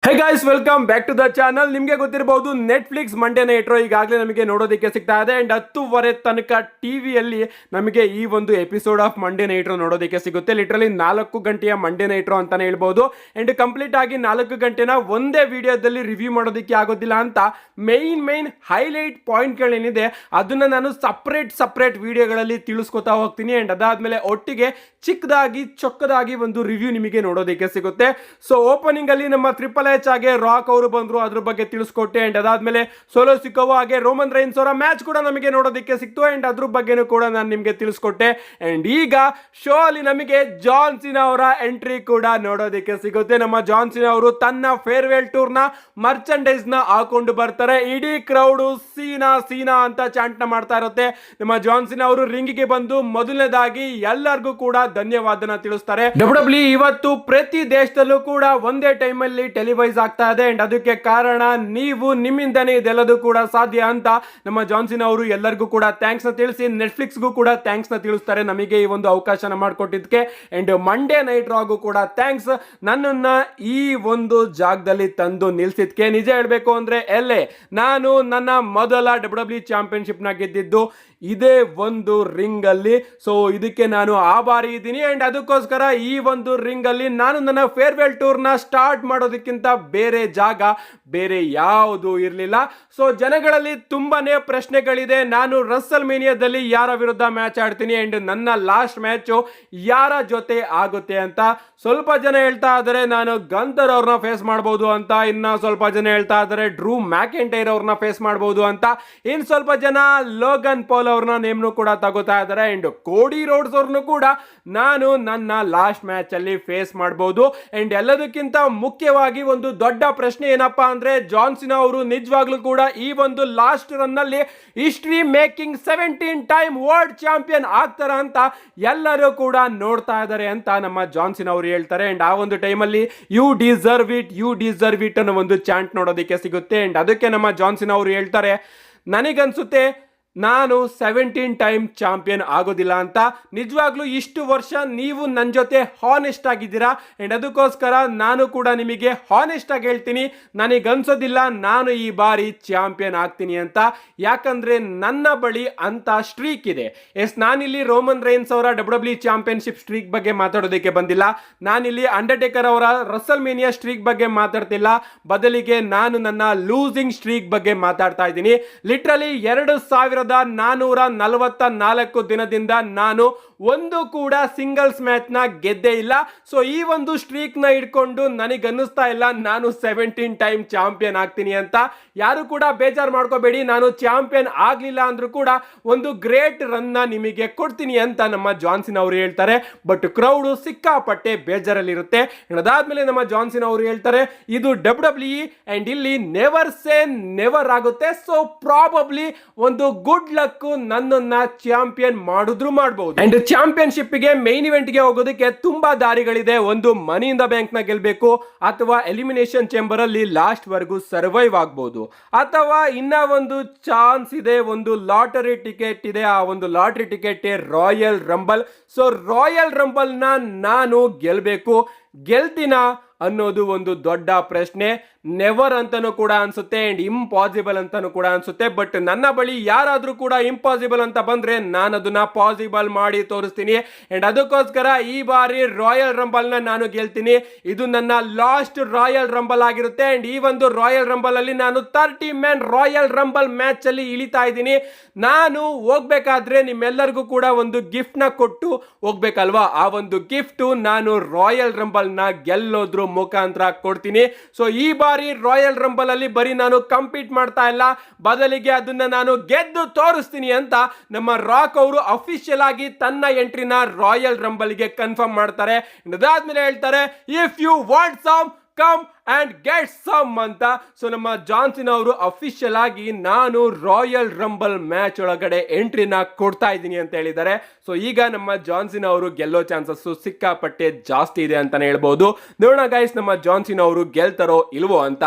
High guys, welcome back to the channel. ನಿಮಗೆ ಗೊತ್ತಿರಬಹುದು Netflix Monday night ಈಗಾಗಲೇ ನಮಗೆ ನೋಡೋದಕ್ಕೆ ಸಿಗ್ತಾ ಇದೆ. ಅಂಡ್ 10:15 ತನಕ ಟಿವಿಯಲ್ಲಿ ನಮಗೆ ಈ ಒಂದು ಎಪಿಸೋಡ್ ಆಫ್ ಮಂಡೇ ನೈಟ್ ನೋಡೋದಕ್ಕೆ ಸಿಗುತ್ತೆ. ಲಿಟರಲಿ 4 ಗಂಟೆಯ ಮಂಡೇ ನೈಟ್ ಅಂತಾನೆ ಹೇಳ್ಬಹುದು. ಅಂಡ್ ಕಂಪ್ಲೀಟ್ ಆಗಿ 4 ಗಂಟೆನ ಒಂದೇ ವಿಡಿಯೋದಲ್ಲಿ ರಿವ್ಯೂ ಮಾಡೋದಕ್ಕೆ ಆಗೋದಿಲ್ಲ ಅಂತ ಮೈನ್ ಹೈಲೈಟ್ ಪಾಯಿಂಟ್ಗಳೇನಿದೆ ಅದನ್ನ ನಾನು ಸಪ್ರೇಟ್ ವಿಡಿಯೋಗಳಲ್ಲಿ ತಿಳಿಸ್ಕೊತಾ ಹೋಗ್ತೀನಿ. ಅಂಡ್ ಅದಾದ್ಮೇಲೆ ಒಟ್ಟಿಗೆ ಚಿಕ್ಕದಾಗಿ ಚೊಕ್ಕದಾಗಿ ಒಂದು ರಿವ್ಯೂ ನಿಮಗೆ ನೋಡೋದಕ್ಕೆ ಸಿಗುತ್ತೆ. ಸೊ ಓಪನಿಂಗ್ ಅಲ್ಲಿ ನಮ್ಮ ಟ್ರಿಪಲ್ ಎಚ್ ಆಗಿ ರಾಕ್ ಅವರು ಬಂದ್ರು, ಅದ್ರ ಬಗ್ಗೆ ತಿಳಿಸ್ಕೊಟ್ಟೆ. ಅಂಡ್ ಅದಾದ್ಮೇಲೆ ಸೋಲೋ ಸಿಕೋವಾ ಹಾಗೆ ರೋಮನ್ ರೈನ್ಸ್ ಅವರ ಮ್ಯಾಚ್ ಕೂಡ ನಮಗೆ ನೋಡೋದಕ್ಕೆ ಸಿಕ್ತು. ಅಂಡ್ ಅದ್ರ ಬಗ್ಗೆನೂ ಕೂಡ ನಾನು ನಿಮಗೆ ತಿಳಿಸ್ಕೊಟ್ಟೆ. ಅಂಡ್ ಈಗ ಶೋ ಅಲ್ಲಿ ನಮಗೆ ಜಾನ್ ಸಿನಾ ಅವರ ಎಂಟ್ರಿ ಕೂಡ ನೋಡೋದಕ್ಕೆ ಸಿಗುತ್ತೆ. ನಮ್ಮ ಜಾನ್ ಸಿನಾ ಅವರು ತನ್ನ ಫೇರ್ವೆಲ್ ಟೂರ್ ನ ಮರ್ಚಂಡೈಸ್ ನ ಹಾಕೊಂಡು ಬರ್ತಾರೆ. ಇಡೀ ಕ್ರೌಡ್ ಸೀನಾ ಅಂತ ಚಾಂಟ್ ನ ಮಾಡ್ತಾ ಇರುತ್ತೆ. ನಮ್ಮ ಜಾನ್ ಸಿನಾ ಅವರು ರಿಂಗ್ ಗೆ ಬಂದು ಮೊದಲನೇದಾಗಿ ಎಲ್ಲರಿಗೂ ಕೂಡ ಧನ್ಯವಾದನ ತಿಳಿಸ್ತಾರೆ. ಡಬ್ಲ್ಯೂ ಇವತ್ತು ಪ್ರತಿ ದೇಶದಲ್ಲೂ ಕೂಡ ಒಂದೇ ಟೈಮ್ ಅಲ್ಲಿ ಟೆಲಿವೈಸ್ ಆಗ್ತಾ ಇದೆ. ಅಂಡ್ ಅದಕ್ಕೆ ಕಾರಣ ನೀವು, ನಿಮ್ಮಿಂದನೇ ಇದೆಲ್ಲದೂ ಕೂಡ ಸಾಧ್ಯ ಅಂತ ನಮ್ಮ ಜಾನ್ ಸಿನಾ ಅವರು ಎಲ್ಲರಿಗೂ ಕೂಡ ಥ್ಯಾಂಕ್ಸ್ ನ ತಿಳಿಸಿ ನೆಟ್ಫ್ಲಿಕ್ಸ್ ಗೂ ಕೂಡ ಥ್ಯಾಂಕ್ಸ್ ನ ತಿಳಿಸ್ತಾರೆ, ನಮಗೆ ಈ ಒಂದು ಅವಕಾಶನ ಮಾಡಿಕೊಟ್ಟಿದ್ದಕ್ಕೆ. ಅಂಡ್ ಮಂಡೇ ನೈಟ್ ರಾಗೂ ಕೂಡ ಥ್ಯಾಂಕ್ಸ್, ನನ್ನನ್ನ ಈ ಒಂದು ಜಾಗದಲ್ಲಿ ತಂದು ನಿಲ್ಸಿದ್ಕೆ. ನಿಜ ಹೇಳ್ಬೇಕು ಅಂದ್ರೆ ನಾನು ನನ್ನ ಮೊದಲ ಡಬ್ಲ್ಯೂ ಚಾಂಪಿಯನ್ಶಿಪ್ ನ ಗೆದ್ದಿದ್ದು ಇದೇ ಒಂದು ರಿಂಗ್ ಅಲ್ಲಿ. ಸೊ ಇದಕ್ಕೆ ನಾನು ಆಭಾರಿ ಇದ್ದೀನಿ. ಅಂಡ್ ಅದಕ್ಕೋಸ್ಕರ ಈ ಒಂದು ರಿಂಗ್ ಅಲ್ಲಿ ನಾನು ನನ್ನ ಫೇರ್ವೆಲ್ ಟೂರ್ ನ ಸ್ಟಾರ್ಟ್ ಮಾಡೋದಕ್ಕಿಂತ ಬೇರೆ ಜಾಗ ಬೇರೆ ಯಾವುದು ಇರಲಿಲ್ಲ. ಸೊ ಜನಗಳಲ್ಲಿ ತುಂಬಾನೇ ಪ್ರಶ್ನೆಗಳಿದೆ, ನಾನು ರಸಲ್ ಮೇನಿಯಾದಲ್ಲಿ ಯಾರ ವಿರುದ್ಧ ಮ್ಯಾಚ್ ಆಡ್ತೀನಿ ಅಂಡ್ ನನ್ನ ಲಾಸ್ಟ್ ಮ್ಯಾಚ್ ಯಾರ ಜೊತೆ ಆಗುತ್ತೆ ಅಂತ. ಸ್ವಲ್ಪ ಜನ ಹೇಳ್ತಾ ಇದ್ದಾರೆ ನಾನು ಗಂತರ್ ಅವ್ರನ್ನ ಫೇಸ್ ಮಾಡಬಹುದು ಅಂತ, ಇನ್ನ ಸ್ವಲ್ಪ ಜನ ಹೇಳ್ತಾ ಇದ್ದಾರೆ ಡ್ರೂ ಮ್ಯಾಕೆಂಟೈರ್ ಅವ್ರನ್ನ ಫೇಸ್ ಮಾಡಬಹುದು ಅಂತ, ಇನ್ ಸ್ವಲ್ಪ ಜನ ಲೋಗನ್ ಪಾಲ್ ಅವ್ರನ್ನ ನೇಮ್ನು ಕೂಡ ತಗೋತಾ ಇದ್ದಾರೆ. ಅಂಡ್ ಕೋಡಿ ರೋಡ್ಸ್ ಅವ್ರನ್ನು ಕೂಡ ನಾನು ನನ್ನ ಲಾಸ್ಟ್ ಮ್ಯಾಚ್ ಅಲ್ಲಿ ಫೇಸ್ ಮಾಡಬಹುದು. ಅಂಡ್ ಎಲ್ಲದಕ್ಕಿಂತ ಮುಖ್ಯವಾಗಿ ಒಂದು ದೊಡ್ಡ ಪ್ರಶ್ನೆ ಏನಪ್ಪಾ ಅಂದ್ರೆ, ಜಾನ್ ಸಿನಾ ಅವರು ನಿಜವಾಗ್ಲೂ ಕೂಡ ಈ ಒಂದು ಲಾಸ್ಟ್ ರನ್ ಅಲ್ಲಿ history making 17 time world champion ಆಗ್ತಾರ ಅಂತ ಎಲ್ಲರೂ ಕೂಡ ನೋಡ್ತಾ ಇದ್ದಾರೆ ಅಂತ ನಮ್ಮ ಜಾನ್ ಸಿನಾ ಅವರು ಹೇಳ್ತಾರೆ. ಅಂಡ್ ಆ ಒಂದು ಟೈಮ್ ಅಲ್ಲಿ ಯು ಡಿಸರ್ವ್ ಇಟ್ ಅನ್ನೋ ಒಂದು ಚಾಂಟ್ ನೋಡೋದಕ್ಕೆ ಸಿಗುತ್ತೆ. ಅಂಡ್ ಅದಕ್ಕೆ ನಮ್ಮ ಜಾನ್ ಸಿನಾ ಅವರು ಹೇಳ್ತಾರೆ, ನನಗನ್ಸುತ್ತೆ ನಾನು 17 ಟೈಮ್ ಚಾಂಪಿಯನ್ ಆಗೋದಿಲ್ಲ ಅಂತ. ನಿಜವಾಗ್ಲೂ ಇಷ್ಟು ವರ್ಷ ನೀವು ನನ್ನ ಜೊತೆ ಹಾನೆಸ್ಟ್ ಆಗಿದ್ದೀರಾ. ಅಂಡ್ ಅದಕ್ಕೋಸ್ಕರ ನಾನು ಕೂಡ ನಿಮಗೆ ಹಾನೆಸ್ಟ್ ಆಗಿ ಹೇಳ್ತೀನಿ, ನನಗನ್ಸೋದಿಲ್ಲ ನಾನು ಈ ಬಾರಿ ಚಾಂಪಿಯನ್ ಆಗ್ತೀನಿ ಅಂತ. ಯಾಕಂದ್ರೆ ನನ್ನ ಬಳಿ ಅಂತ ಸ್ಟ್ರೀಕ್ ಇದೆ. ನಾನಿಲ್ಲಿ ರೋಮನ್ ರೈನ್ಸ್ ಅವರ ಡಬ್ಲ್ಯೂ ಚಾಂಪಿಯನ್ಶಿಪ್ ಸ್ಟ್ರೀಕ್ ಬಗ್ಗೆ ಮಾತಾಡೋದಕ್ಕೆ ಬಂದಿಲ್ಲ. ನಾನಿಲ್ಲಿ ಅಂಡರ್ಟೇಕರ್ ಅವರ ರಸಲ್ ಮೇನಿಯಾ ಸ್ಟ್ರೀಕ್ ಬಗ್ಗೆ ಮಾತಾಡ್ತಿಲ್ಲ. ಬದಲಿಗೆ ನಾನು ನನ್ನ ಲೂಸಿಂಗ್ ಸ್ಟ್ರೀಕ್ ಬಗ್ಗೆ ಮಾತಾಡ್ತಾ ಇದ್ದೀನಿ. ಲಿಟ್ರಲಿ 2444 ದಿನದಿಂದ ನಾನು ಒಂದು ಕೂಡ ಸಿಂಗಲ್ಸ್ ಮ್ಯಾಚ್ ನ ಗೆದ್ದೇ ಇಲ್ಲ. ಸೊ ಈ ಒಂದು ಸ್ಟ್ರೀಕ್ ನ ಇಟ್ಕೊಂಡು ನನಗನ್ನಿಸ್ತಾ ಇಲ್ಲ ನಾನು 17 ಟೈಮ್ ಚಾಂಪಿಯನ್ ಆಗ್ತೀನಿ ಅಂತ. ಯಾರು ಕೂಡ ಬೇಜಾರು ಮಾಡ್ಕೋಬೇಡಿ, ನಾನು ಚಾಂಪಿಯನ್ ಆಗ್ಲಿಲ್ಲ ಅಂದ್ರೂ ಕೂಡ ಒಂದು ಗ್ರೇಟ್ ರನ್ ನ ನಿಮಗೆ ಕೊಡ್ತೀನಿ ಅಂತ ನಮ್ಮ ಜಾನ್ ಸಿನಾ ಅವರು ಹೇಳ್ತಾರೆ. ಬಟ್ ಕ್ರೌಡ್ ಸಿಕ್ಕಾಪಟ್ಟೆ ಬೇಜಾರಲ್ಲಿರುತ್ತೆ. ಅದಾದ್ಮೇಲೆ ನಮ್ಮ ಜಾನ್ ಸಿನಾ ಅವರು ಹೇಳ್ತಾರೆ, ಇದು ಡಬ್ಲ್ಯೂ ಅಂಡ್ ಇಲ್ಲಿ ನೆವರ್ ಸೇ ನೆವರ್ ಆಗುತ್ತೆ. ಸೊ ಪ್ರಾಬಬ್ಲಿ ಒಂದು ಗುಡ್ ಲಕ್ ನನ್ನನ್ನ ಚಾಂಪಿಯನ್ ಮಾಡಿದ್ರು ಮಾಡಬಹುದು. ಅಂಡ್ ಚಾಂಪಿಯನ್ಶಿಪ್ ಗೆ ಮೈನ್ ಇವೆಂಟ್ ಗೆ ಹೋಗೋದಕ್ಕೆ ತುಂಬಾ ದಾರಿಗಳಿದೆ. ಒಂದು ಮನಿ ಇನ್ ದ ಬ್ಯಾಂಕ್ ನ ಗೆಲ್ಬೇಕು, ಅಥವಾ ಎಲಿಮಿನೇಷನ್ ಚೇಂಬರ್ ಅಲ್ಲಿ ಲಾಸ್ಟ್ ವರೆಗೂ ಸರ್ವೈವ್ ಆಗಬಹುದು, ಅಥವಾ ಇನ್ನ ಒಂದು ಚಾನ್ಸ್ ಇದೆ, ಒಂದು ಲಾಟರಿ ಟಿಕೆಟ್ ಇದೆ. ಆ ಒಂದು lottery ticket royal rumble. So royal rumble ನಾನು ಗೆಲ್ಬೇಕು. ಗೆಲ್ತಿನ ಅನ್ನೋದು ಒಂದು ದೊಡ್ಡ ಪ್ರಶ್ನೆ. ನೆವರ್ ಅಂತಾನೂ ಕೂಡ ಅನ್ಸುತ್ತೆ ಅಂಡ್ ಇಂಪಾಸಿಬಲ್ ಅಂತಾನೂ ಕೂಡ ಅನ್ಸುತ್ತೆ. ಬಟ್ ನನ್ನ ಬಳಿ ಯಾರಾದ್ರೂ ಕೂಡ ಇಂಪಾಸಿಬಲ್ ಅಂತ ಬಂದ್ರೆ ನಾನು ಅದನ್ನ ಪಾಸಿಬಲ್ ಮಾಡಿ ತೋರಿಸ್ತೀನಿ. ಅಂಡ್ ಅದಕ್ಕೋಸ್ಕರ ಈ ಬಾರಿ ರಾಯಲ್ ರಂಬಲ್ ನಾನು ಗೆಲ್ತೀನಿ. ಇದು ನನ್ನ ಲಾಸ್ಟ್ ರಾಯಲ್ ರಂಬಲ್ ಆಗಿರುತ್ತೆ. ಅಂಡ್ ಈ ಒಂದು ರಾಯಲ್ ರಂಬಲ್ ಅಲ್ಲಿ ನಾನು 30 ಮ್ಯಾನ್ ರಾಯಲ್ ರಂಬಲ್ ಮ್ಯಾಚ್ ಅಲ್ಲಿ ಇಳಿತಾ ಇದ್ದೀನಿ. ನಾನು ಹೋಗ್ಬೇಕಾದ್ರೆ ನಿಮ್ಮೆಲ್ಲರಿಗೂ ಕೂಡ ಒಂದು ಗಿಫ್ಟ್ ನ ಕೊಟ್ಟು ಹೋಗ್ಬೇಕಲ್ವಾ. ಆ ಒಂದು ಗಿಫ್ಟ್ ನಾನು ರಾಯಲ್ ರಂಬಲ್ ನ ಗೆಲ್ಲೋದ್ರ ಮುಖಾಂತರ ಕೊಡ್ತೀನಿ. ಸೊ ಈ ಬಾರಿ ರಾಯಲ್ ರಂಬಲ್ ಅಲ್ಲಿ ಬರೀ ನಾನು ಕಂಪೀಟ್ ಮಾಡ್ತಾ ಇಲ್ಲ, ಬದಲಿಗೆ ಅದನ್ನ ನಾನು ಗೆದ್ದು ತೋರಿಸ್ತೀನಿ ಅಂತ ನಮ್ಮ ರಾಕ್ ಅವರು ಅಫಿಷಿಯಲ್ ಆಗಿ ತನ್ನ ಎಂಟ್ರಿನ ರಾಯಲ್ ರಂಬಲ್ ಗೆ ಕನ್ಫರ್ಮ್ ಮಾಡ್ತಾರೆ. ಅದಾದ್ಮೇಲೆ ಹೇಳ್ತಾರೆ, if you want some come and get some ಅಂತ. ಸೊ ನಮ್ಮ ಜಾನ್ ಸಿನಾ ಅವರು ಅಫಿಷಿಯಲ್ ಆಗಿ ನಾನು ರಾಯಲ್ ರಂಬಲ್ ಮ್ಯಾಚ್ ಒಳಗಡೆ ಎಂಟ್ರಿನ ಕೊಡ್ತಾ ಇದ್ದೀನಿ ಅಂತ ಹೇಳಿದ್ದಾರೆ. ಸೊ ಈಗ ನಮ್ಮ ಜಾನ್ ಸಿನಾ ಅವರು ಗೆಲ್ಲೋ ಚಾನ್ಸಸ್ ಸಿಕ್ಕಾಪಟ್ಟೆ ಜಾಸ್ತಿ ಇದೆ ಅಂತಾನೆ ಹೇಳ್ಬಹುದು. ನೋಡೋಣ ಗೈಸ್, ನಮ್ಮ ಜಾನ್ ಸಿನಾ ಅವರು ಗೆಲ್ತಾರೋ ಇಲ್ವೋ ಅಂತ.